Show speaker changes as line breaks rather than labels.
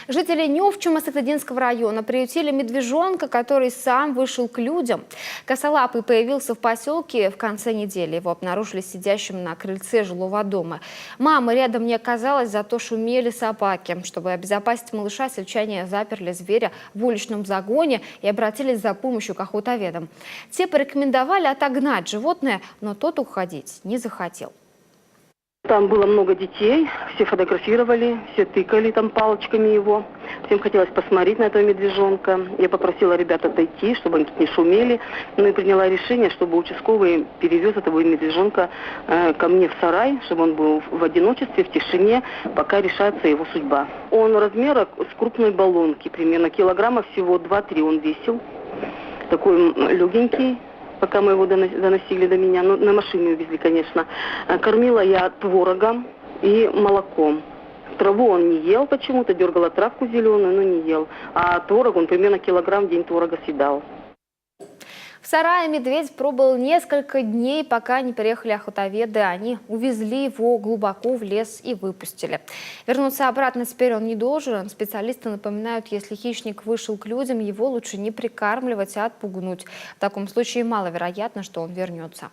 Жители Невчума-Сахалинского района приютили медвежонка, который сам вышел к людям. Косолапый появился в поселке в конце недели. Его обнаружили сидящим на крыльце жилого дома. Мамы рядом не оказалось, зато шумели собаки. Чтобы обезопасить малыша, сельчане заперли зверя в уличном загоне и обратились за помощью к охотоведам. Те порекомендовали отогнать животное, но тот уходить не захотел.
Там было много детей, все фотографировали, все тыкали там палочками его. Всем хотелось посмотреть на этого медвежонка. Я попросила ребят отойти, чтобы они тут не шумели. Ну и приняла решение, чтобы участковый перевез этого медвежонка ко мне в сарай, чтобы он был в одиночестве, в тишине, пока решается его судьба. Он размера с крупной баллонки, примерно килограмма всего 2-3 он весил. Такой легенький. Пока мы его доносили до меня, ну, на машине увезли, конечно. Кормила я творогом и молоком. Траву он не ел почему-то, дергала травку зеленую, но не ел. А творог он примерно килограмм в день творога съедал.
В сарае медведь пробыл несколько дней, пока не приехали охотоведы. Они увезли его глубоко в лес и выпустили. Вернуться обратно теперь он не должен. Специалисты напоминают, если хищник вышел к людям, его лучше не прикармливать, а отпугнуть. В таком случае маловероятно, что он вернется.